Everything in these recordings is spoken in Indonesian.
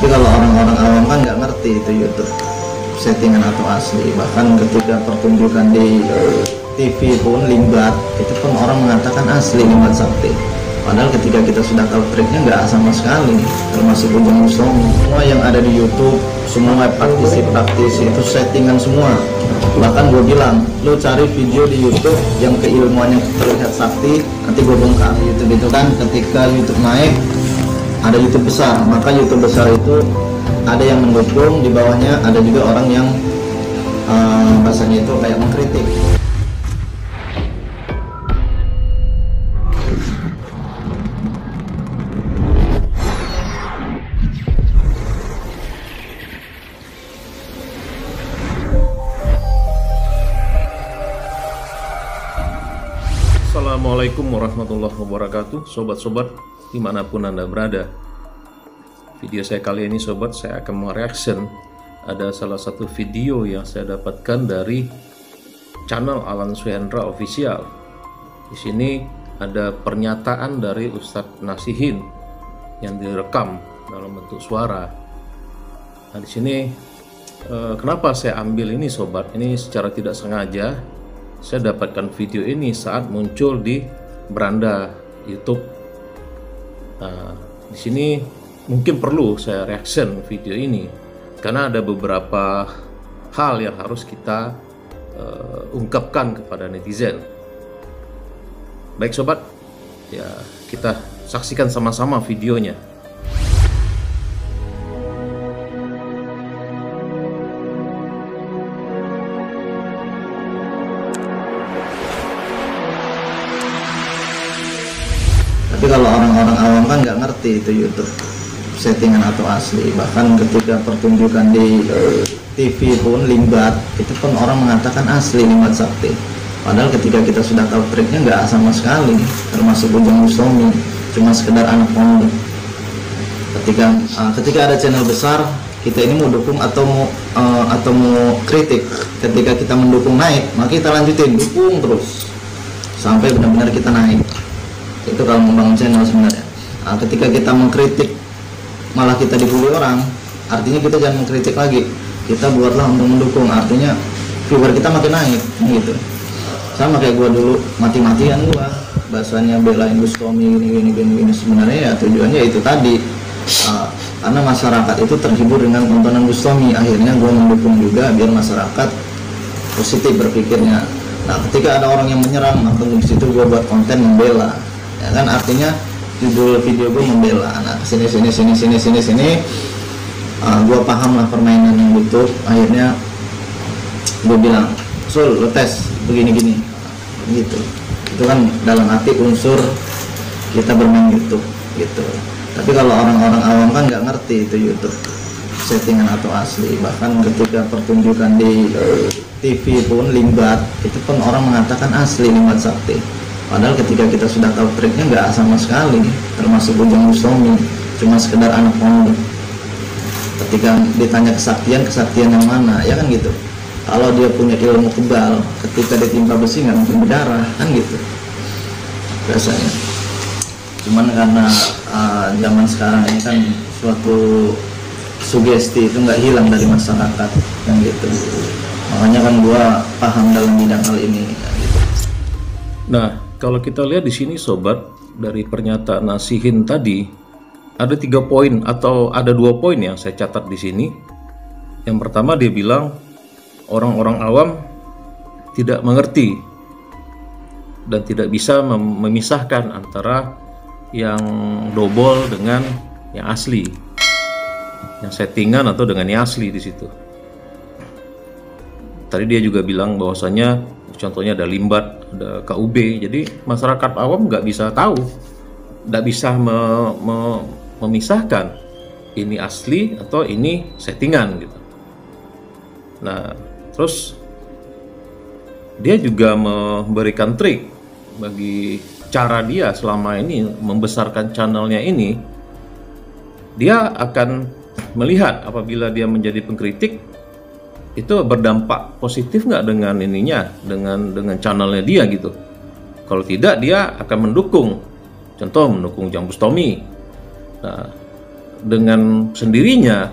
Tapi kalau orang-orang awam kan nggak ngerti itu YouTube settingan atau asli. Bahkan ketika pertunjukan di TV pun Limbat, itu pun orang mengatakan asli Limbat Sakti. Padahal ketika kita sudah tahu triknya nggak sama sekali, termasuk Ujang Bustomi. Semua yang ada di YouTube, semua praktisi itu settingan semua. Bahkan gue bilang, lu cari video di YouTube yang keilmuannya terlihat sakti, nanti gue bongkar. YouTube itu kan ketika YouTube naik, ada YouTube besar, maka YouTube besar itu ada yang mendukung, di bawahnya ada juga orang yang bahasanya itu kayak mengkritik. Assalamualaikum warahmatullahi wabarakatuh, sobat-sobat dimanapun Anda berada. Video saya kali ini sobat, saya akan mereaction ada salah satu video yang saya dapatkan dari channel Alan Suhendra Official. Di sini ada pernyataan dari Ustadz Nasihin yang direkam dalam bentuk suara. Nah di sini kenapa saya ambil ini sobat? Ini secara tidak sengaja saya dapatkan video ini saat muncul di beranda YouTube. Nah, di sini mungkin perlu saya reaction video ini karena ada beberapa hal yang harus kita ungkapkan kepada netizen. Baik sobat, ya kita saksikan sama-sama videonya. Tapi kalau orang-orang awam kan nggak ngerti itu YouTube settingan atau asli. Bahkan ketika pertunjukan di TV pun Limbat, itu pun orang mengatakan asli Limbat Sakti. Padahal ketika kita sudah tahu triknya nggak sama sekali, termasuk Ujang Bustomi, cuma sekedar anak pondok. Ketika ada channel besar, kita ini mau dukung atau mau kritik. Ketika kita mendukung naik, maka kita lanjutin dukung terus sampai benar-benar kita naik. Itu kalau membangun channel sebenarnya. Nah, ketika kita mengkritik malah kita dibully orang, artinya kita jangan mengkritik lagi, kita buatlah untuk mendukung, artinya viewer kita makin naik gitu. Sama kayak gua dulu, mati-matian gua bahasanya belain Bustomi gini sebenarnya ya tujuannya itu tadi, karena masyarakat itu terhibur dengan tontonan Bustomi, akhirnya gua mendukung juga biar masyarakat positif berpikirnya. Nah ketika ada orang yang menyerang, maka di situ gua buat konten membela. Ya kan artinya judul video gue membela. Nah sini gue paham lah permainan yang butuh. Akhirnya gue bilang, Sul lo tes begini gitu. Itu kan dalam arti unsur kita bermain YouTube gitu. Tapi kalau orang-orang awam kan nggak ngerti itu YouTube settingan atau asli. Bahkan ketika pertunjukan di TV pun Limbat, itu pun orang mengatakan asli Limbat Sakti. Padahal ketika kita sudah tahu triknya nggak sama sekali, termasuk Ujang Bustomi, cuma sekedar anak pondok. Ketika ditanya kesaktian yang mana, ya kan gitu. Kalau dia punya ilmu kebal, ketika ditimpa besi nggak mungkin berdarah, kan gitu biasanya. Cuman karena zaman sekarang ini kan suatu sugesti itu nggak hilang dari masyarakat, kan gitu. Makanya kan gua paham dalam bidang hal ini, kan gitu. Nah, kalau kita lihat di sini sobat, dari pernyataan Nasihin tadi ada 3 poin atau ada 2 poin yang saya catat di sini. Yang pertama dia bilang orang-orang awam tidak mengerti dan tidak bisa memisahkan antara yang double dengan yang asli, yang settingan atau dengan yang asli di situ. Tadi dia juga bilang bahwasanya contohnya ada Limbat, ada KUB, jadi masyarakat awam nggak bisa tahu, nggak bisa memisahkan ini asli atau ini settingan gitu. Nah, terus dia juga memberikan trik bagi cara dia selama ini membesarkan channelnya ini. Dia akan melihat apabila dia menjadi pengkritik, itu berdampak positif nggak dengan ininya, dengan channelnya dia gitu. Kalau tidak, dia akan mendukung, contoh mendukung Ujang Bustomi. Nah, dengan sendirinya,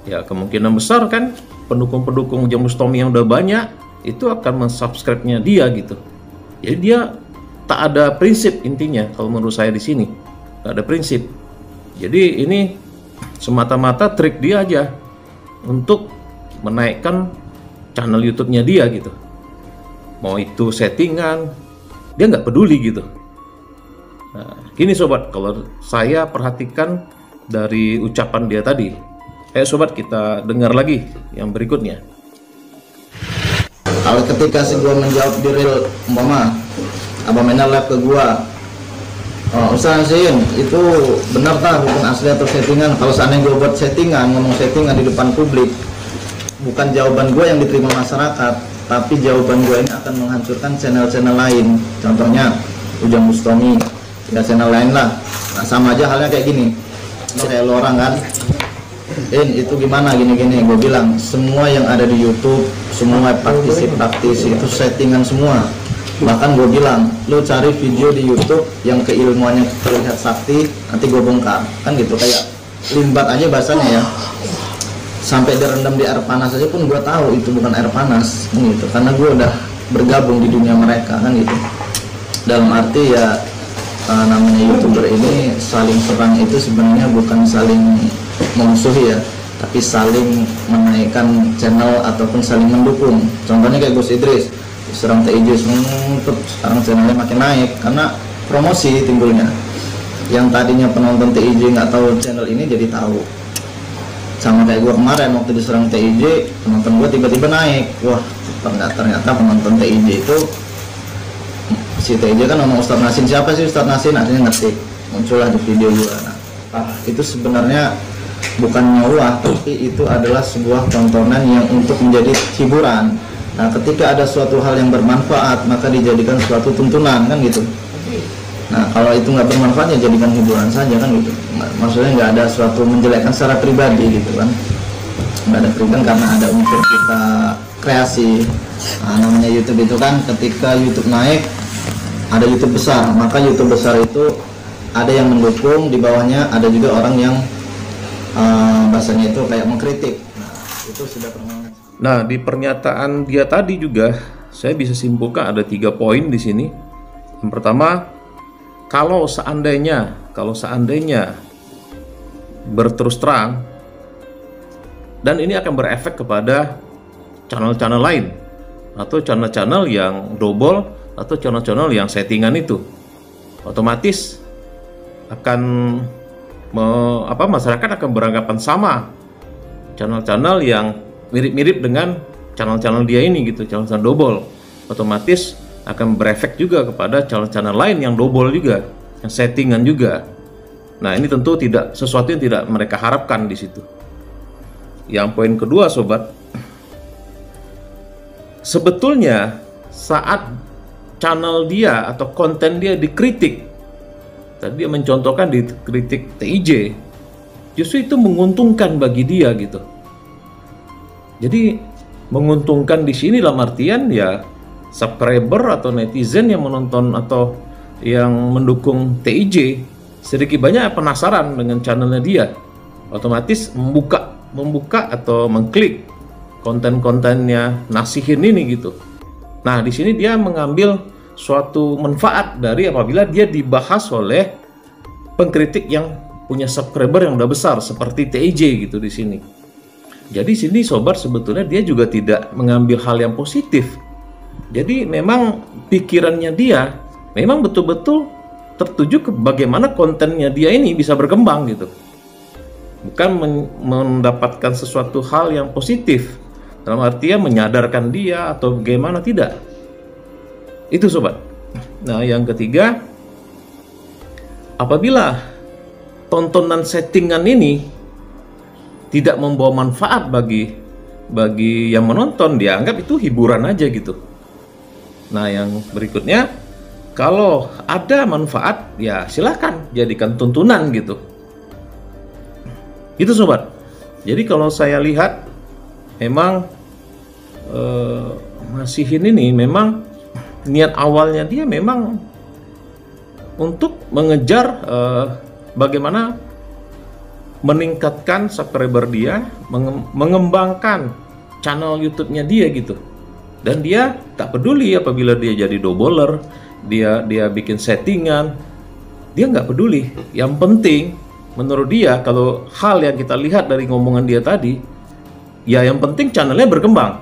ya kemungkinan besar kan pendukung-pendukung Jamus Tommy yang udah banyak itu akan mensubscribe-nya dia gitu. Jadi dia tak ada prinsip intinya kalau menurut saya di sini. Tak ada prinsip. Jadi ini semata-mata trik dia aja untuk menaikkan channel YouTube-nya dia gitu. Mau itu settingan, dia nggak peduli gitu. Nah, gini sobat, kalau saya perhatikan dari ucapan dia tadi. Sobat, kita dengar lagi yang berikutnya. Kalau ketika si gua menjawab di real, umpama abang live ke gua, oh, Ustaz Nasin, itu benar tak bukan asli atau settingan? Kalau seandainya gua buat settingan, ngomong settingan di depan publik, bukan jawaban gua yang diterima masyarakat, tapi jawaban gua ini akan menghancurkan channel-channel lain. Contohnya Ujang Bustomi, ya channel lain lah. Nah, sama aja halnya kayak gini. Kayak lo orang kan, itu gimana gini-gini, gue bilang semua yang ada di YouTube, semua praktisi itu settingan semua. Bahkan gue bilang, lo cari video di YouTube yang keilmuannya terlihat sakti, nanti gue bongkar, kan gitu. Kayak limbat aja bahasanya ya, sampai direndam di air panas aja pun gue tahu itu bukan air panas, kan gitu. Karena gue udah bergabung di dunia mereka, kan gitu. Dalam arti ya, namanya YouTuber ini saling serang itu sebenarnya bukan saling memusuhi ya, tapi saling menaikkan channel ataupun saling mendukung. Contohnya kayak Gus Idris serang TIJ, sekarang channelnya makin naik karena promosi timbulnya. Yang tadinya penonton TIJ nggak tahu channel ini jadi tahu. Sama kayak gue kemarin waktu diserang TIJ, penonton gue tiba-tiba naik. Wah, ternyata penonton TIJ itu, si TIJ kan ngomong Ustadz Nasin, siapa sih Ustadz Nasin, akhirnya ngetik, muncullah di video gue. Nah, itu sebenarnya bukan nyawah, tapi itu adalah sebuah tontonan yang untuk menjadi hiburan. Nah, ketika ada suatu hal yang bermanfaat, maka dijadikan suatu tuntunan, kan gitu. Nah, kalau itu nggak bermanfaat, ya jadikan hiburan saja, kan gitu. Maksudnya nggak ada suatu menjelekkan secara pribadi gitu kan. Nggak ada pribadi karena ada unsur kita kreasi. Nah, namanya YouTube itu kan, ketika YouTube naik, ada YouTube besar, maka YouTube besar itu ada yang mendukung, di bawahnya ada juga orang yang bahasanya itu kayak mengkritik. Nah, itu sudah pernah. Nah, di pernyataan dia tadi juga saya bisa simpulkan ada 3 poin di sini. Yang pertama, kalau seandainya berterus terang, dan ini akan berefek kepada channel-channel lain atau channel-channel yang double atau channel-channel yang settingan itu, otomatis akan masyarakat akan beranggapan sama channel-channel yang mirip-mirip dengan channel-channel dia ini gitu, channel-channel double, otomatis akan berefek juga kepada channel-channel lain yang double juga, yang settingan juga. Nah, ini tentu tidak sesuatu yang tidak mereka harapkan di situ. Yang poin kedua sobat, sebetulnya saat channel dia atau konten dia dikritik, tadi dia mencontohkan dikritik TIJ, justru itu menguntungkan bagi dia gitu. Jadi menguntungkan di sini dalam artian ya subscriber atau netizen yang menonton atau yang mendukung TIJ sedikit banyak penasaran dengan channelnya dia, otomatis membuka atau mengklik konten-kontennya Nasihin ini gitu. Nah, di sini dia mengambil suatu manfaat dari apabila dia dibahas oleh pengkritik yang punya subscriber yang udah besar seperti TIJ gitu di sini. Jadi sini sobat sebetulnya dia juga tidak mengambil hal yang positif. Jadi memang pikirannya dia memang betul-betul tertuju ke bagaimana kontennya dia ini bisa berkembang gitu. Bukan mendapatkan sesuatu hal yang positif dalam artian menyadarkan dia atau bagaimana, tidak. Itu sobat. Nah, yang ketiga, apabila tontonan settingan ini tidak membawa manfaat bagi yang menonton, dianggap itu hiburan aja gitu. Nah, yang berikutnya, kalau ada manfaat ya silahkan jadikan tuntunan gitu. Itu sobat. Jadi kalau saya lihat memang Nasihin ini memang niat awalnya dia memang untuk mengejar bagaimana meningkatkan subscriber dia, mengembangkan channel YouTube-nya dia gitu. Dan dia tak peduli apabila dia jadi doubler, dia bikin settingan, dia nggak peduli. Yang penting menurut dia, kalau hal yang kita lihat dari ngomongan dia tadi, ya yang penting channelnya berkembang.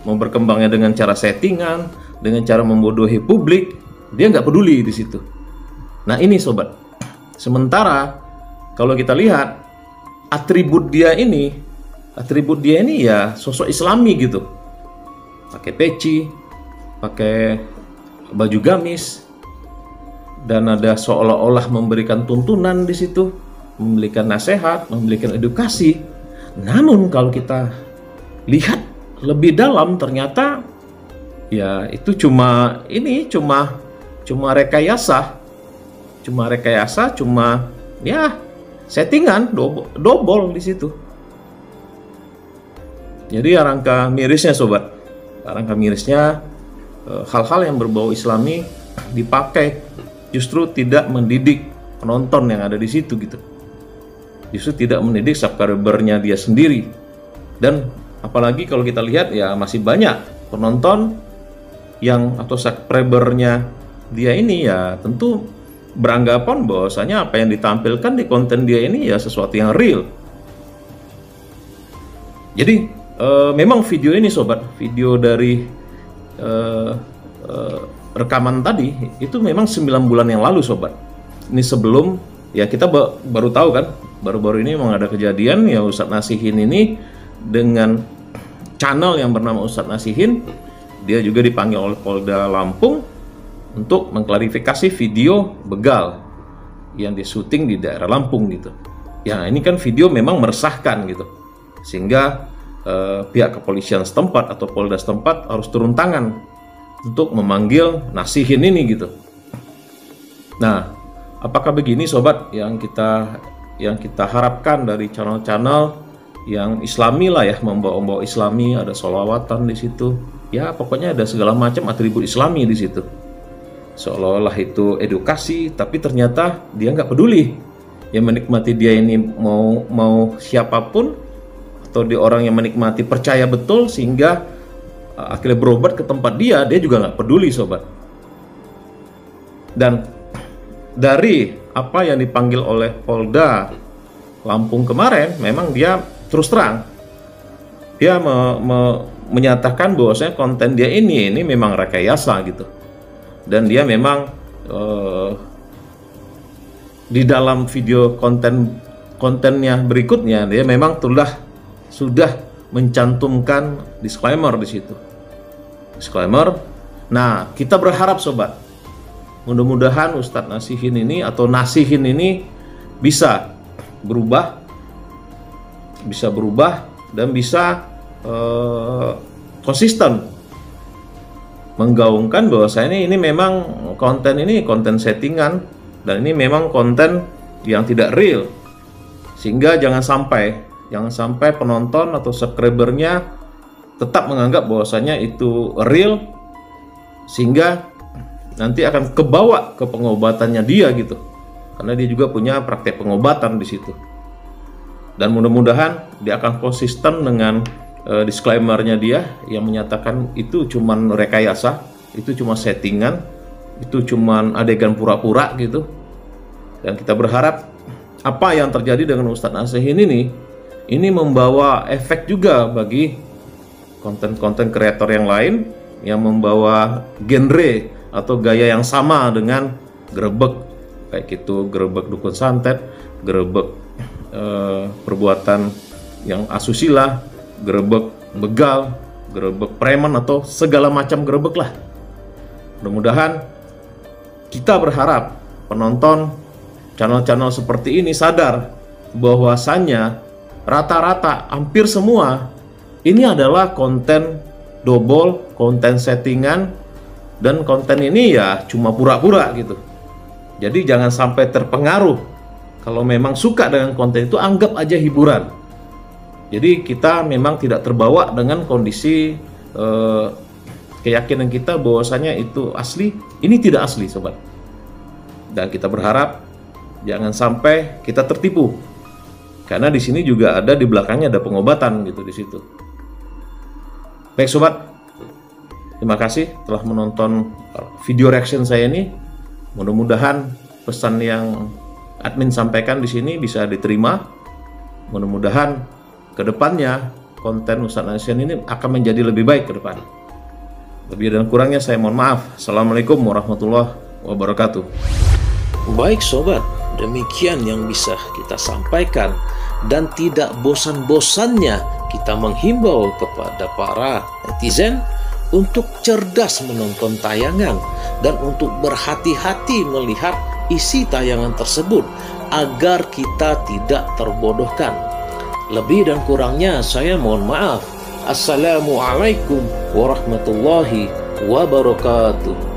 Mau berkembangnya dengan cara settingan, dengan cara membodohi publik, dia nggak peduli di situ. Nah ini sobat, sementara kalau kita lihat atribut dia ini ya sosok Islami gitu, pakai peci, pakai baju gamis, dan ada seolah-olah memberikan tuntunan di situ, memberikan nasihat, memberikan edukasi. Namun kalau kita lihat lebih dalam, ternyata ya itu cuma rekayasa, cuma ya settingan, dobol di situ. Jadi alangkah mirisnya sobat, alangkah mirisnya hal-hal yang berbau Islami dipakai justru tidak mendidik penonton yang ada di situ gitu. Justru tidak mendidik subscribernya dia sendiri. Dan apalagi kalau kita lihat ya masih banyak penonton yang atau subscribernya dia ini ya tentu beranggapan bahwasanya apa yang ditampilkan di konten dia ini ya sesuatu yang real. Jadi memang video ini sobat, video dari rekaman tadi itu memang 9 bulan yang lalu sobat. Ini sebelum ya kita baru tahu kan, baru-baru ini memang ada kejadian ya Ustadz Nasihin ini dengan channel yang bernama Ustadz Nasihin, dia juga dipanggil oleh Polda Lampung untuk mengklarifikasi video begal yang disuting di daerah Lampung gitu. Ya ini kan video memang meresahkan gitu, sehingga pihak kepolisian setempat atau Polda setempat harus turun tangan untuk memanggil Nasihin ini gitu. Nah, apakah begini sobat yang kita harapkan dari channel-channel yang Islami lah ya, membawa Islami, ada sholawatan di situ. Ya, pokoknya ada segala macam atribut Islami di situ. Seolah-olah itu edukasi, tapi ternyata dia nggak peduli. Yang menikmati dia ini mau siapapun, atau dia orang yang menikmati percaya betul sehingga akhirnya berobat ke tempat dia juga nggak peduli sobat. Dan dari apa yang dipanggil oleh Polda Lampung kemarin, memang dia terus terang dia menyatakan bahwasanya konten dia ini memang rekayasa gitu, dan dia memang di dalam video kontennya berikutnya dia memang sudah mencantumkan disclaimer di situ. Disclaimer. Nah, kita berharap sobat, mudah-mudahan Ustadz Nasihin ini atau Nasihin ini bisa berubah dan bisa konsisten menggaungkan bahwasanya ini memang konten settingan, dan ini memang konten yang tidak real, sehingga jangan sampai penonton atau subscribernya tetap menganggap bahwasanya itu real, sehingga nanti akan kebawa ke pengobatannya dia gitu, karena dia juga punya praktek pengobatan di situ. Dan mudah-mudahan dia akan konsisten dengan disclaimernya dia yang menyatakan itu cuman rekayasa, itu cuma settingan, itu cuman adegan pura-pura gitu. Dan kita berharap apa yang terjadi dengan Ustadz Nasihin ini membawa efek juga bagi konten-konten kreator yang lain yang membawa genre atau gaya yang sama dengan Grebek, kayak gitu, Grebek dukun santet, Grebek perbuatan yang asusila, Grebek begal, Grebek preman, atau segala macam Grebek lah. Mudah-mudahan kita berharap penonton channel-channel seperti ini sadar bahwasannya rata-rata hampir semua ini adalah konten double, konten settingan, dan konten ini ya cuma pura-pura gitu. Jadi jangan sampai terpengaruh. Kalau memang suka dengan konten itu, anggap aja hiburan. Jadi kita memang tidak terbawa dengan kondisi keyakinan kita bahwasanya itu asli. Ini tidak asli sobat. Dan kita berharap jangan sampai kita tertipu Karena di sini juga ada, di belakangnya ada pengobatan gitu di situ. Baik sobat, terima kasih telah menonton video reaction saya ini. Mudah-mudahan pesan yang admin sampaikan di sini bisa diterima. Mudah-mudahan kedepannya konten Ustadz Nation ini akan menjadi lebih baik ke depan. Lebih dan kurangnya saya mohon maaf. Assalamualaikum warahmatullahi wabarakatuh. Baik sobat, demikian yang bisa kita sampaikan, dan tidak bosan-bosannya kita menghimbau kepada para netizen untuk cerdas menonton tayangan dan untuk berhati-hati melihat isi tayangan tersebut agar kita tidak terbodohkan. Lebih dan kurangnya saya mohon maaf. Assalamualaikum warahmatullahi wabarakatuh.